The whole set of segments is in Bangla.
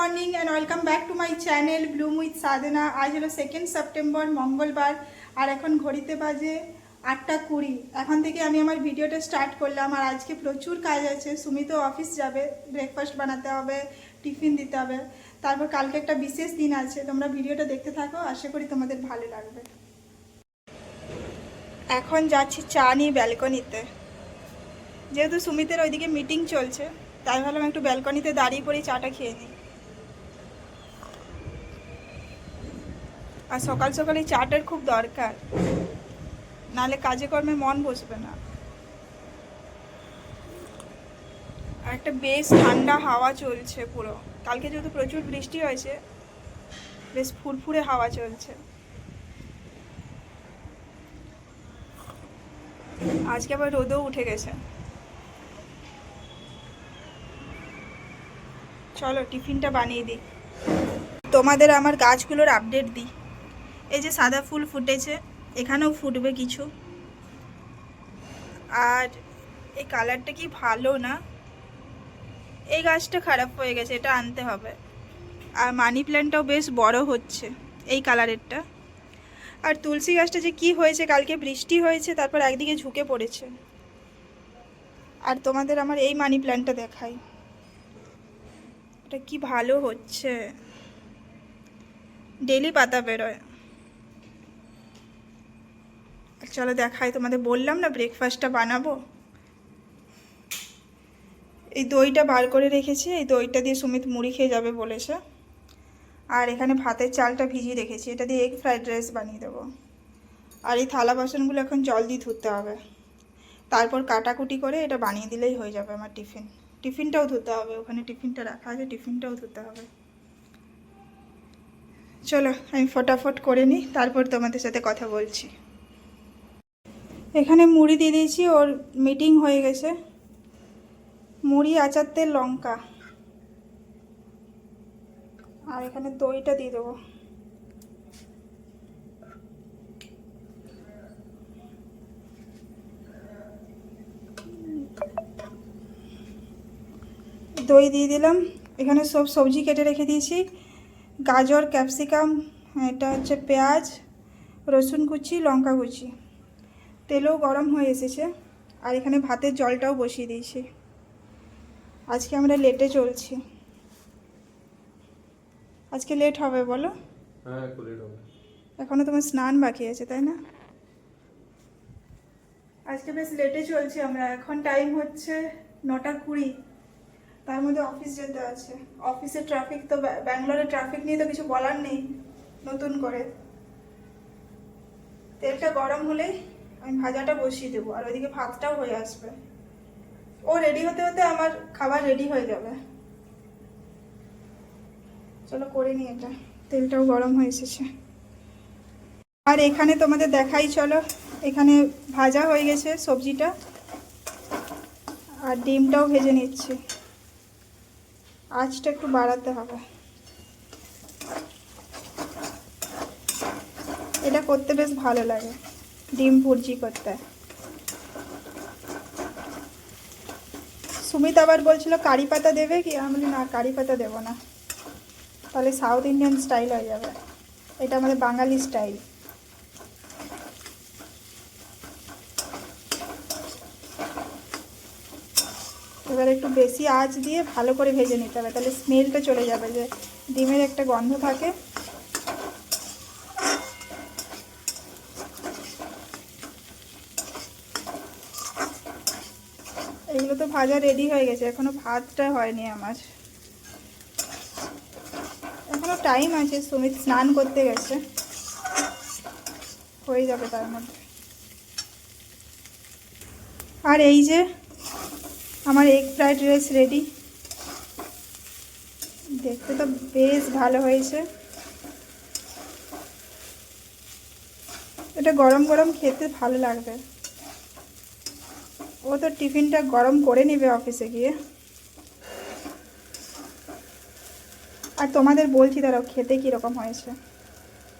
Morning and welcome back to my channel bloom with Sadhana. আজ হলো 2 সেপ্টেম্বর মঙ্গলবার, আর এখন ঘড়িতে বাজে 8:20। এখন থেকে আমি আমার ভিডিওটা স্টার্ট করলাম। আর আজকে প্রচুর কাজ আছে। সুমিতও অফিস যাবে, ব্রেকফাস্ট বানাতে হবে, টিফিন দিতে হবে। তারপর কালকে একটা বিশেষ দিন আছে। তোমরা ভিডিওটা দেখতে থাকো, আশা করি তোমাদের ভালো লাগবে। এখন যাচ্ছি চা নিয়ে ব্যালকনিতে, যেহেতু সুমিতের ওইদিকে মিটিং চলছে, তাই ভাবলাম একটু ব্যালকনিতে দাঁড়িয়ে পড়ে চাটা খেয়ে নিই। আর সকাল সকাল এই চাটার খুব দরকার, নাহলে কাজে কর্মে মন বসবে না। আর একটা বেশ ঠান্ডা হাওয়া চলছে পুরো। কালকে যেহেতু প্রচুর বৃষ্টি হয়েছে, বেশ ফুরফুরে হাওয়া চলছে। আজকে আবার রোদও উঠে গেছে। চলো টিফিনটা বানিয়ে দিই, তোমাদের আমার গাছগুলোর আপডেট দিই। এই যে সাদা ফুল ফুটেছে, এখানেও ফুটবে কিছু। আর এই কালারটা কি ভালো না? এই গাছটা খারাপ হয়ে গেছে, এটা আনতে হবে। আর মানি প্ল্যান্টটাও বেশ বড় হচ্ছে এই কালারেরটা। আর তুলসী গাছটা যে কি হয়েছে, কালকে বৃষ্টি হয়েছে, তারপর একদিকে ঝুঁকে পড়েছে। আর তোমাদের আমার এই মানি প্ল্যান্টটা দেখাই, এটা কি ভালো হচ্ছে, ডেলি পাতা বেরোয়। চলো দেখাই তোমাদের, বললাম না ব্রেকফাস্টটা বানাবো। এই দইটা বার করে রেখেছি, এই দইটা দিয়ে সুমিত মুড়ি খেয়ে যাবে বলেছে। আর এখানে ভাতের চালটা ভিজিয়ে রেখেছি, এটা দিয়ে এগ ফ্রাইড রাইস বানিয়ে দেবো। আর এই থালা বাসনগুলো এখন জল দিয়ে ধুতে হবে, তারপর কাটাকুটি করে এটা বানিয়ে দিলেই হয়ে যাবে আমার টিফিন। টিফিনটাও ধুতে হবে, ওখানে টিফিনটা রাখা আছে, টিফিনটাও ধুতে হবে। চলো আমি ফটাফট করে নিই, তারপর তোমাদের সাথে কথা বলছি। এখানে মুড়ি দিয়ে দিয়েছি, ওর মিটিং হয়ে গেছে। মুড়ি, আচার, তেল, লঙ্কা। আর এখানে দইটা দিয়ে দেবো। দই দিয়ে দিলাম। এখানে সব সবজি কেটে রেখে দিয়েছি, গাজর, ক্যাপসিকাম, এটা হচ্ছে পেঁয়াজ, রসুন কুচি, লঙ্কা কুচি। তেলও গরম হয়ে এসেছে। আর এখানে ভাতের জলটাও বসিয়ে দিয়েছি। আজকে আমরা লেটে চলছি। আজকে লেট হবে বলো? হ্যাঁ, একটু লেট হবে। এখনও তোমার স্নান বাকি আছে, তাই না? আজকে বেশ লেটে চলছি আমরা। এখন টাইম হচ্ছে 9:20। তার মধ্যে অফিস যেতে আছে। অফিসে ট্রাফিক তো, ব্যাঙ্গালোরে ট্রাফিক নিয়ে তো কিছু বলার নেই নতুন করে। তেলটা গরম হলেই আমি ভাজাটা বসিয়ে দেবো, আর ওইদিকে ভাতটাও হয়ে আসবে। ও রেডি হতে হতে আমার খাবার রেডি হয়ে যাবে। চলো করে নিই এটা, তেলটাও গরম হয়ে এসেছে। আর এখানে তোমাদের দেখাই, চলো এখানে ভাজা হয়ে গেছে সবজিটা, আর ডিমটাও ভেজে নিচ্ছি। আঁচটা একটু বাড়াতে হবে, এটা করতে বেশ ভালো লাগে, ডিম ভুর্জি করতে। সুমিত আবার বলছিল কারি পাতা দেবে কি, আমি বলি না কারি পাতা দেবো না, তাহলে সাউথ ইন্ডিয়ান স্টাইল হয়ে যাবে, এটা আমাদের বাঙালি স্টাইল। এবার একটু বেশি আঁচ দিয়ে ভালো করে ভেজে নিতে হবে, তাহলে স্মেলটা চলে যাবে, যে ডিমের একটা গন্ধ থাকে। এগুলো তো ভাজা রেডি হয়ে গেছে, এখনো ভাতটা হয়নি আমার, এখনো টাইম আছে। সুমিত স্নান করতে গেছে, হয়ে যাবে তার মধ্যে। আর এই যে আমার এগ ফ্রাইড রাইস রেডি, দেখতে তো বেশ ভালো হয়েছে। এটা গরম গরম খেতে ভালো লাগবে। ও তো টিফিনটা গরম করে নেবে অফিসে গিয়ে। আর তোমাদের বলছি দাঁড়াও খেতে কীরকম হয়েছে।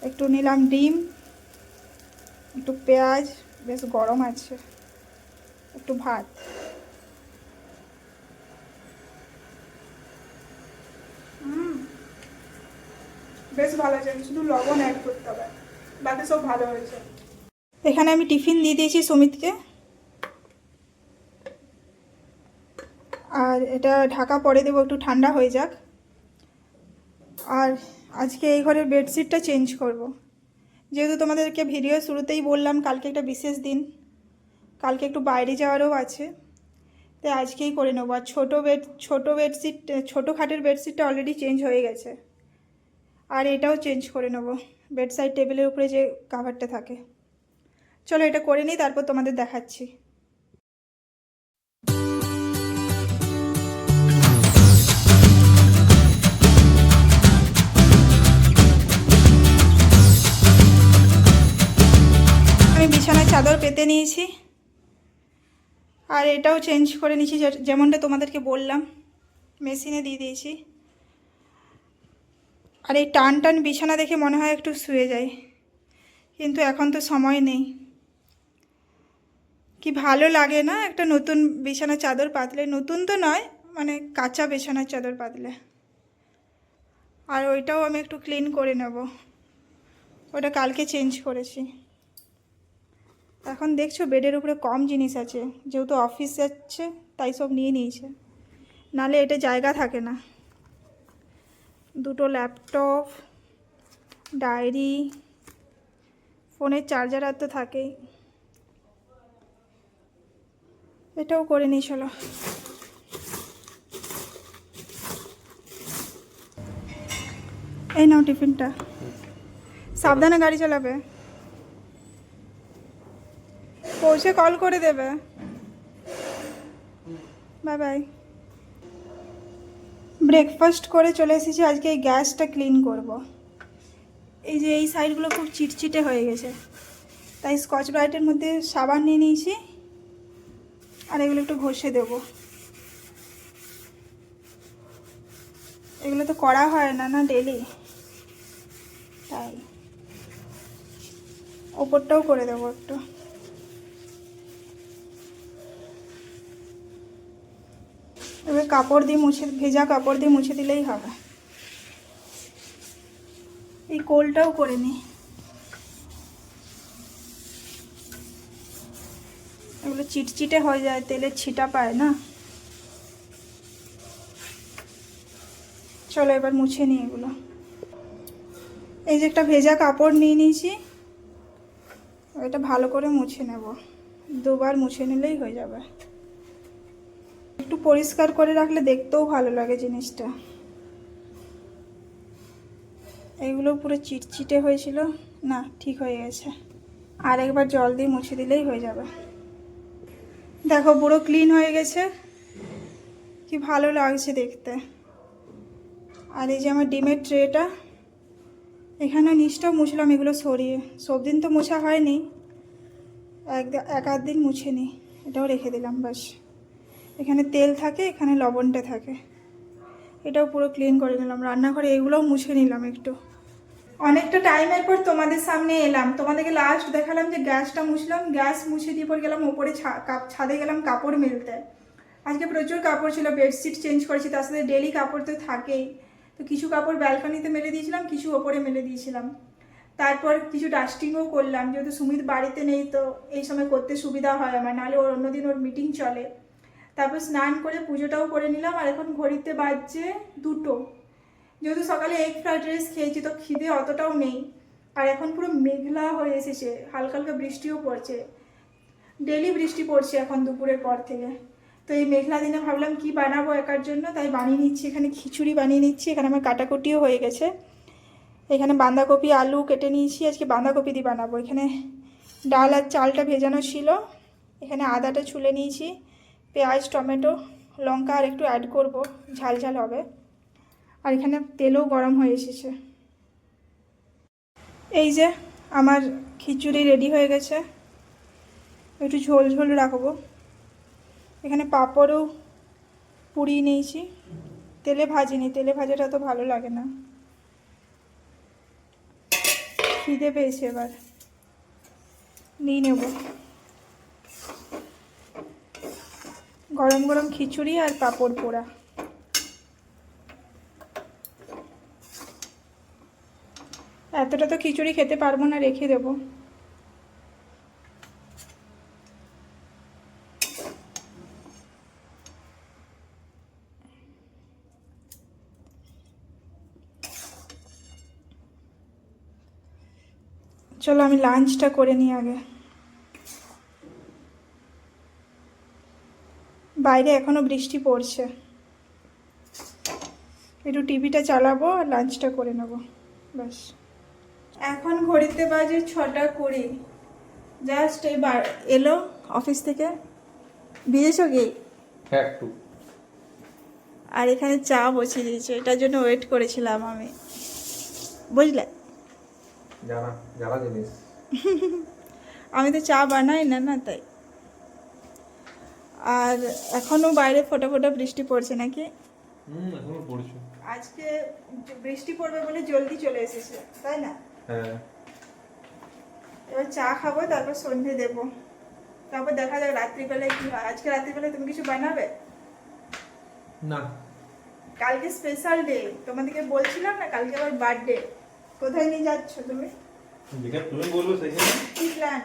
একটু নিলাম ডিম, একটু পেঁয়াজ, বেশ গরম আছে, একটু ভাত। বেশ ভালো হয়েছে, শুধু লবণ অ্যাড করতে হবে, বাকি সব ভালো হয়েছে। এখানে আমি টিফিন দিয়ে দিয়েছি সুমিতকে, আর এটা ঢাকা পরে দেবো, একটু ঠান্ডা হয়ে যাক। আর আজকে এই ঘরের বেডশিটটা চেঞ্জ করব, যেহেতু তোমাদেরকে ভিডিও শুরুতেই বললাম কালকে একটা বিশেষ দিন, কালকে একটু বাইরে যাওয়ারও আছে, তাই আজকেই করে নেবো। আর ছোটো বেডশিট, ছোটো খাটের বেডশিটটা অলরেডি চেঞ্জ হয়ে গেছে, আর এটাও চেঞ্জ করে নেবো, বেড সাইড টেবিলের উপরে যে কাভারটা থাকে। চলো এটা করে নিই, তারপর তোমাদের দেখাচ্ছি। আমি বিছানায় চাদর পেতে নিয়েছি, আর এটাও চেঞ্জ করে নিয়েছি, যেমনটা তোমাদেরকে বললাম, মেশিনে দিয়ে দিয়েছি। আর এই টান টান বিছানা দেখে মনে হয় একটু শুয়ে যাই, কিন্তু এখন তো সময় নেই। কি ভালো লাগে না একটা নতুন বিছানার চাদর পাতলে, নতুন তো নয় মানে কাঁচা বিছানার চাদর পাতলে। আর ওইটাও আমি একটু ক্লিন করে নেব, ওটা কালকে চেঞ্জ করেছি। এখন দেখছো বেডের উপরে কম জিনিস আছে, যেহেতু অফিস যাচ্ছে তাই সব নিয়ে নিয়েছে, নালে এটা জায়গা থাকে না। দুটো ল্যাপটপ, ডায়েরি, ফোনের চার্জার আর তো থাকেই। এটাও করে নিই চলো। এই নাও টিফিনটা, সাবধানে গাড়ি চালাবে, পৌঁছে কল করে দেবে। Bye bye. ব্রেকফাস্ট করে চলে এসেছি, আজকে এই গ্যাসটা ক্লিন করব। এই যে এই সাইডগুলো খুব চিটচিটে হয়ে গেছে, তাই স্কচ ব্রাইটের মধ্যে সাবান নিয়ে নিয়েছি, আর এগুলো একটু ঘষে দেব। এগুলো তো করা হয় না না ডেলি, তাই ওপরটাও করে দেবো একটু। এবার কাপড় দিয়ে মুছে, ভেজা কাপড় দিয়ে মুছে দিলেই হবে। এই কোলটাও করে নিই, এগুলো চিটচিটে হয়ে যায়, তেলের ছিটা পায় না। চলো এবার মুছে নিই এগুলো। এই যে একটা ভেজা কাপড় নিয়ে নিয়েছি, এটা ভালো করে মুছে নেব, দুবার মুছে নিলেই হয়ে যাবে। একটু পরিষ্কার করে রাখলে দেখতেও ভালো লাগে জিনিসটা। এইগুলো পুরো চিটচিটে হয়েছিল, না ঠিক হয়ে গেছে, আর একবার জল দিয়ে মুছে দিলেই হয়ে যাবে। দেখো পুরো ক্লিন হয়ে গেছে, কি ভালো লাগছে দেখতে। আর এই যে আমার ডিমের ট্রেটা, এখানে নিচটাও মুছলাম, এগুলো সরিয়ে। সব দিন তো মোছা হয়নি, এক আধ দিন মুছে নিই, এটাও রেখে দিলাম বাস। এখানে তেল থাকে, এখানে লবণটা থাকে, এটাও পুরো ক্লিন করে নিলাম। রান্নাঘরে এগুলোও মুছে নিলাম একটু। অনেকটা টাইমের পর তোমাদের সামনে এলাম, তোমাদেরকে লাস্ট দেখালাম যে গ্যাসটা মুছলাম, গ্যাস মুছে দিয়ে পর গেলাম ওপরে ছাদে গেলাম কাপড় মেলতে। আজকে প্রচুর কাপড় ছিল, বেডশিট চেঞ্জ করেছি, তার সাথে ডেলি কাপড় তো থাকেই। তো কিছু কাপড় ব্যালকনিতে মেলে দিয়েছিলাম, কিছু ওপরে মেলে দিয়েছিলাম। তারপর কিছু ডাস্টিংও করলাম, যেহেতু সুমিত বাড়িতে নেই তো এই সময় করতে সুবিধা হয় আমার, নাহলে ওর অন্যদিন ওর মিটিং চলে। তারপর স্নান করে পুজোটাও করে নিলাম, আর এখন ঘড়িতে বাজছে 2টো। যেহেতু সকালে এগ ফ্রাইড রাইস খেয়েছি তো খিদে অতটাও নেই, আর এখন পুরো মেঘলা হয়ে এসেছে, হালকা হালকা বৃষ্টিও পড়ছে, ডেলি বৃষ্টি পড়ছে এখন দুপুরের পর থেকে। তো এই মেঘলা দিনে ভাবলাম কি বানাবো একার জন্য, তাই বানিয়ে নিচ্ছি। এখানে খিচুড়ি বানিয়ে নিচ্ছি, এখানে আমার কাটাকুটিও হয়ে গেছে। এখানে বাঁধাকপি আলু কেটে নিয়েছি, আজকে বাঁধাকপি দিয়ে বানাবো। এখানে ডাল আর চালটা ভেজানো ছিল, এখানে আদাটা ছুলে নিয়েছি, পেঁয়াজ টমেটো লঙ্কা আর একটু অ্যাড করব, ঝাল ঝাল হবে। আর এখানে তেলও গরম হয়ে এসেছে। এই যে আমার খিচুড়ি রেডি হয়ে গেছে, একটু ঝোল ঝোল রাখবো। এখানে পাঁপড়ও পুড়িয়ে নিয়েছি, তেলে ভাজিনি, তেলে ভাজাটা তো ভালো লাগে না। খিদে পেয়েছে, এবার নিয়ে নেব। গরম গরম খিচুড়ি আর পাঁপড় পোড়া। এতটা তো খিচুড়ি খেতে পারবো না, রেখে দেবো। চলো আমি লাঞ্চটা করে নিই আগে। বাইরে এখনো বৃষ্টি পড়ছে, একটু টিভিটা চালাবো আর লাঞ্চটা করে নেবো, ব্যাস। এখন ঘড়িতে বাজে 6:20। জাস্ট এবার এলো অফিস থেকে। ভিজেছো কি? হ্যাঁ একটু। আর এখানে চা বসিয়ে দিয়েছে, এটার জন্য ওয়েট করেছিলাম আমি, বুঝলে? জানা জানা জিনিস। আমি তো চা বানাই না, না তাই। আর এখনো বাইরে ফোটা ফোটা বৃষ্টি পড়ছে নাকি? এখনো পড়ছে। আজকে বৃষ্টি পড়বে বলে জলদি চলে এসেছে, তাই না? হ্যাঁ। এবার চা খাবো, তারপর সন্ধে দেবো, তারপর দেখা যাক রাত্রিবেলায় কি হয়। আজকে রাত্রিবেলায় তুমি কিছু বানাবে? না। কালকে স্পেশাল ডে, তোমাদেরকে বলছিলাম না কালকে আমার বার্থডে। কোথায় নিয়ে যাচ্ছ তুমি? যেখানে তুমি বলবে সেখানে। কি প্ল্যান?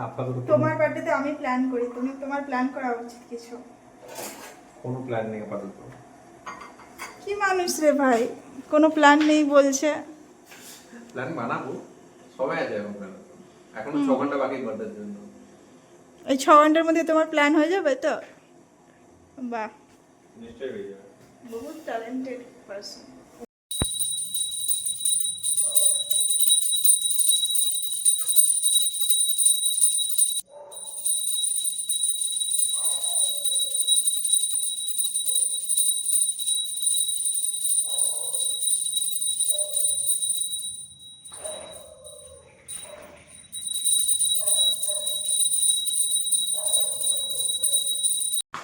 আপাতত তোমার বার্থডেতে আমি প্ল্যান করি, তুমি তোমার প্ল্যান করা উচিত কিছু। কোনো প্ল্যান নেই আপাতত। কি মানুষ রে ভাই, কোনো প্ল্যান নেই বলছে। প্ল্যান বানাবো, সবাই আছে এখন প্ল্যান। এখনো 6 ঘন্টা বাকি বার্থডের জন্য। এই 6 ঘন্টার মধ্যে তোমার প্ল্যান হয়ে যাবে তো? বাহ, নিশ্চয়ই হয়ে যাবে। বহুত ট্যালেন্টেড পারসন।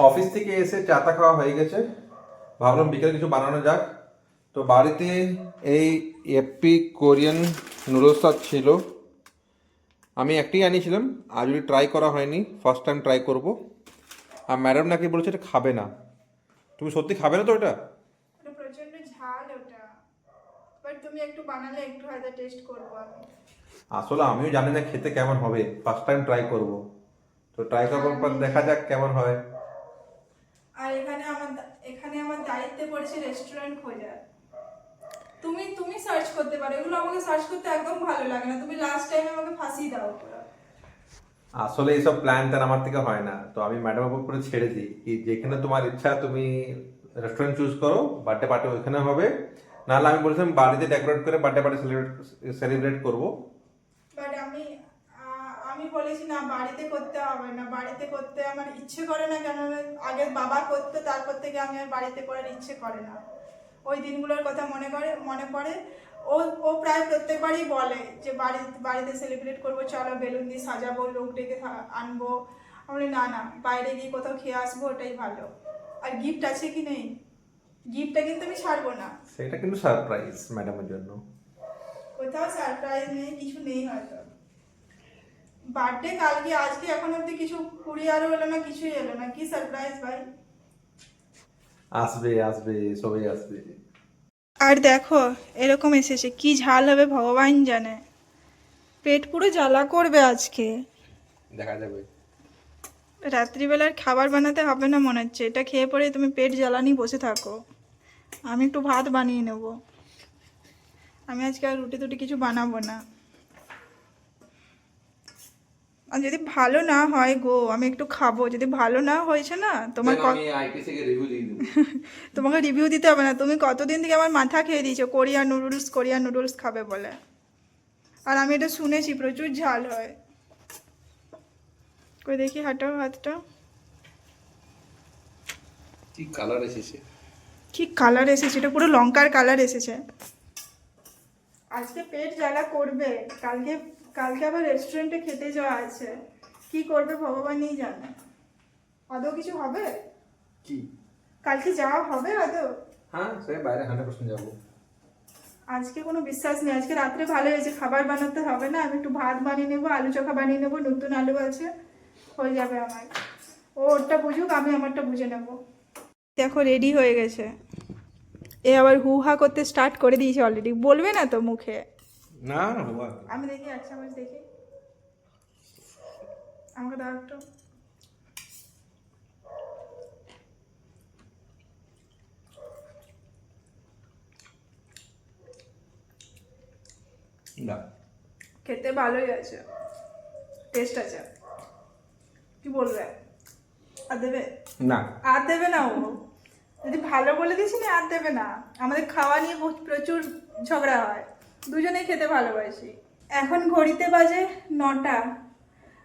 অফিস থেকে এসে চাটা খাওয়া হয়ে গেছে, ভাবলাম বিকেলে কিছু বানানো যাক। তো বাড়িতে এই এপি কোরিয়ান নুডলসটা ছিল, আমি একটাই আনিয়েছিলাম, আজ ট্রাই করা হয়নি, ফার্স্ট টাইম ট্রাই করব। আর ম্যাডাম নাকি বলেছে এটা খাবে না। তুমি সত্যি খাবে না তো এটা? ওটা প্রচন্ড ঝাল ওটা, বাট তুমি একটু বানালে একটু হয়তো টেস্ট করবো আমি। আসলে আমিও জানি না খেতে কেমন হবে, ফার্স্ট টাইম ট্রাই করব। তো ট্রাই করার পর দেখা যাক কেমন হয়। আর এখানে আমার দায়িত্বে পড়েছে রেস্টুরেন্ট খোঁজার। তুমি তুমি সার্চ করতে পারো, এগুলো আমাকে সার্চ করতে একদম ভালো লাগে না। তুমি লাস্ট টাইম আমাকে ফাঁসিয়ে দাও পুরো। আসলে এইসব প্ল্যান ট্যান আমার থেকে হয় না, তো আমি ম্যাডামের উপরে ছেড়ে দিই কি যেখানে তোমার ইচ্ছা তুমি রেস্টুরেন্ট চুজ করো, বার্থডে পার্টি ওইখানে হবে। নাহলে আমি বলেছিলাম বাড়িতে ডেকোরেট করে বার্থডে পার্টি সেলিব্রেট করবো। বাট আমি বলেছি না, বাড়িতে করতে হবে না, বাড়িতে করতে আমার ইচ্ছে করে না। কেন, আগে বাবা করতো, তারপর থেকে আমি আর বাড়িতে করার ইচ্ছে করে না। ওই দিনগুলোর কথা মনে পড়ে। ও প্রায় প্রত্যেকবারই বলে যে বাড়িতে সেলিব্রেট করবো, চলো বেলুন দিয়ে সাজাবো, লোক ডেকে আনবো। আমি বলি না না, বাইরে গিয়ে কোথাও খেয়ে আসবো, ওটাই ভালো। আর গিফট আছে কি নেই, গিফটটা কিন্তু আমি ছাড়বো না। সেটা কিন্তু সারপ্রাইজ ম্যাডামের জন্য। কোথাও সারপ্রাইজ নেই, কিছু নেই হয়তো। বার্থডে কালকে, আজকে এখন অব্দি কিছু কুরিয়ারও এলো না, কিছুই এলো না। কি সারপ্রাইজ ভাই? আসবে আসবে, সবাই আসবে। আর দেখো এরকম এসেছে, কি ঝাল হবে ভগবান জানে। পেট পুরো জ্বালা করবে আজকে। দেখা যাবে। রাত্রিবেলার খাবার বানাতে হবে না মনে হচ্ছে, এটা খেয়ে পরে তুমি পেট জ্বালানি বসে থাকো। আমি একটু ভাত বানিয়ে নেব। আমি আজকে আর রুটি টুটি কিছু বানাবো না। আর যদি ভালো না হয় গো, আমি একটু খাবো। যদি ভালো না হয়েছে না, তোমাকে রিভিউ দিতে হবে না। তুমি কতদিন থেকে আমার মাথা খেয়ে দিয়েছো কোরিয়ান নুডলস খাবে বলে। আর আমি এটা শুনেছি প্রচুর ঝাল হয়। কই দেখি, হাঁটো হাতটা। কি কালার এসেছে, কি কালার এসেছে, এটা পুরো লঙ্কার কালার এসেছে। আজকে পেট জ্বালা করবে, কালকে আবার রেস্টুরেন্টে খেতে যাওয়া আছে। কি করবে ভগবানই জানে। আদৌ কিছু হবে? কি কালকে যাওয়া হবে আদৌ? হ্যাঁ, সে বাইরে 100% যাবো। আজকে কোনো বিশ্বাস নেই। আজকে রাত্রে ভালো হয়েছে, খাবার বানাতে হবে না। আমি একটু ভাত বানিয়ে নেবো, আলু চোখা বানিয়ে নেবো, নতুন আলু আছে, হয়ে যাবে আমার। ওরটা বুঝুক, আমি আমারটা বুঝে নেব। দেখো রেডি হয়ে গেছে। এ আবার হু হা করতে স্টার্ট করে দিয়েছে অলরেডি, বলবে না তো মুখে? না না হুয়া আমি দেখি 1 চামচ দেখি, আমাকে দাও একটু। না খেতে ভালোই আছে, টেস্ট আছে। কি বলবে? আর দেবে? না আর দেবে না ও, যদি ভালো বলে দিয়েছি না আর দেবে না। আমাদের খাওয়া নিয়ে প্রচুর ঝগড়া হয়, দুজনেই খেতে ভালোবাসি। এখন ঘড়িতে বাজে 9টা।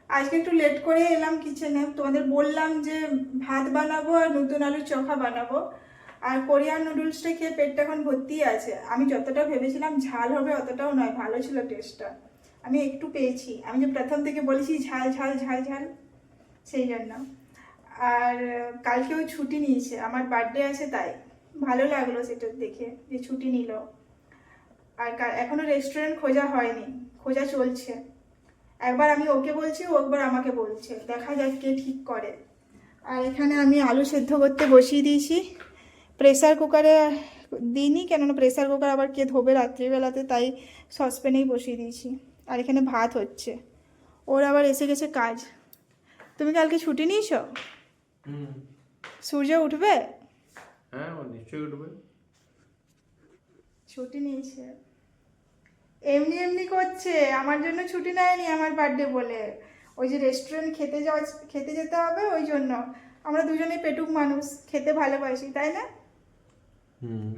আজকে একটু লেট করে এলাম কিচেনে, তোমাদের বললাম যে ভাত বানাবো আর নতুন আলুর চোখা বানাবো। আর কোরিয়ান নুডলসটা খেয়ে পেটটা এখন ভর্তি আছে। আমি যতটা ভেবেছিলাম ঝাল হবে অতটাও নয়, ভালো ছিল টেস্টটা। আমি একটু পেয়েছি, আমি যে প্রথম থেকে বলেছি ঝাল ঝাল ঝাল ঝাল, সেই জন্য। আর কালকেও ছুটি নিয়েছে, আমার বার্থডে আছে, তাই ভালো লাগলো সেটা দেখে যে ছুটি নিল। আর এখনো রেস্টুরেন্ট খোঁজা হয়নি, খোঁজা চলছে। একবার আমি ওকে বলছি, ও একবার আমাকে বলছে, দেখা যাক কে ঠিক করে। আর এখানে আমি আলু সেদ্ধ করতে বসিয়ে দিয়েছি। প্রেসার কুকারে দিইনি, কেননা প্রেসার কুকার আবার কে ধোবে রাত্রিবেলাতে, তাই সসপ্যানেই বসিয়ে দিয়েছি। আর এখানে ভাত হচ্ছে। ওর আবার এসে গেছে কাজ। তুমি কালকে ছুটি নিয়েছো? সূর্য উঠবে? হ্যাঁ ও নিশ্চয়ই উঠবে। ছুটি নিয়েছে, এমনি এমনি করছে, আমার জন্য ছুটি নেয়নি আমার বার্থডে বলে। ওই যে রেস্টুরেন্ট খেতে যেতে হবে, ওই জন্য। আমরা দুজনেই পেটুক মানুষ, খেতে ভালোবাসি, তাই না?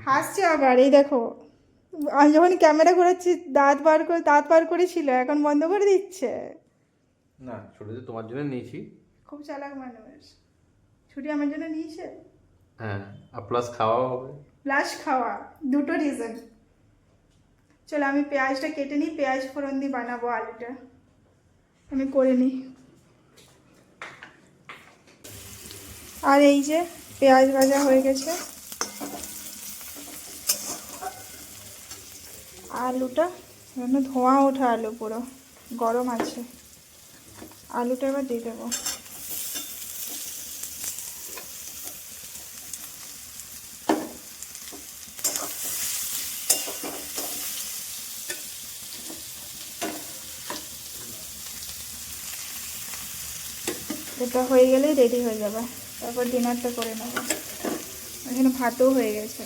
হাসছে আবার, এই দেখো, আমি যখন ক্যামেরা ঘোরাচ্ছি দাঁত বার করেছিল, এখন বন্ধ করে দিচ্ছে। না ছুটি তো তোমার জন্য নিয়েছি। খুব চালাক মানুষ, ছুটি আমার জন্য নিয়েছে। হ্যাঁ আর প্লাস খাওয়াও হবে। প্লাস খাওয়া, দুটো রিজন। চলো আমি পেঁয়াজটা কেটে নিই, পেঁয়াজ ফোড়ন দিয়ে বানাবো আলুটা, আমি করে নিই। আর এই যে পেঁয়াজ ভাজা হয়ে গেছে, আলুটা ধোঁয়া ওঠা আলু, পুরো গরম আছে। আলুটা এবার দিয়ে দেবো। এটা হয়ে গেলেই রেডি হয়ে যাবে, তারপর ডিনারটা করে নেবো। এখানে ভাতও হয়ে গেছে,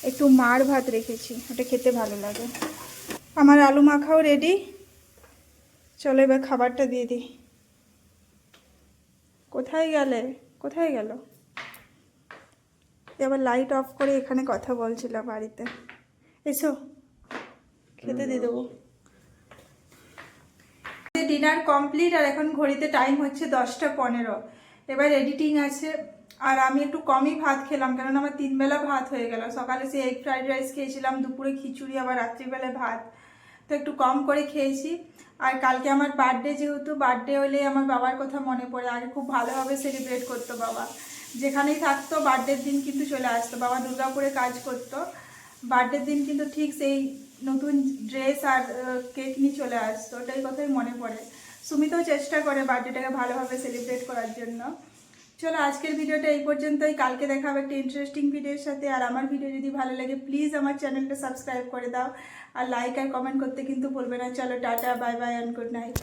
একটু মার ভাত রেখেছি, ওটা খেতে ভালো লাগে। আমার আলু মাখাও রেডি, চলো এবার খাবারটা দিয়ে দিই। কোথায় গেলে? কোথায় গেল? এবার লাইট অফ করে এখানে কথা বলছিলাম বাড়িতে। এসো খেতে দিয়ে দেবো। ডিনার কমপ্লিট, আর এখন ঘড়িতে টাইম হচ্ছে 10টা 15। এবার এডিটিং আছে। আর আমি একটু কমই ভাত খেলাম, কেননা আমার 3 বেলা ভাত হয়ে গেল। সকালে সে এগ ফ্রাইড রাইস খেয়েছিলাম, দুপুরে খিচুড়ি, আবার রাত্রিবেলায় ভাত, তো একটু কম করে খেয়েছি। আর কালকে আমার বার্থডে, যেহেতু বার্থডে হলে আমার বাবার কথা মনে পড়ে। আগে খুব ভালোভাবে সেলিব্রেট করতো বাবা, যেখানেই থাকতো বার্থডের দিন কিন্তু চলে আসতো। বাবা দুর্গাপুরে কাজ করতো, বার্থডের দিন কিন্তু ঠিক সেই নতুন ড্রেস আর কেক নিয়ে চলে আসতো, ওটাই কথাই মনে পড়ে। সুমিতও চেষ্টা করে বার্থডেটাকে ভালোভাবে সেলিব্রেট করার জন্য। চলো আজকের ভিডিওটা এই পর্যন্তই, কালকে দেখা হবে একটা ইন্টারেস্টিং ভিডিওর সাথে। আর আমার ভিডিও যদি ভালো লাগে প্লিজ আমার চ্যানেলটা সাবস্ক্রাইব করে দাও, আর লাইক আর কমেন্ট করতে কিন্তু ভুলবে না। চলো tata, bye bye and good night.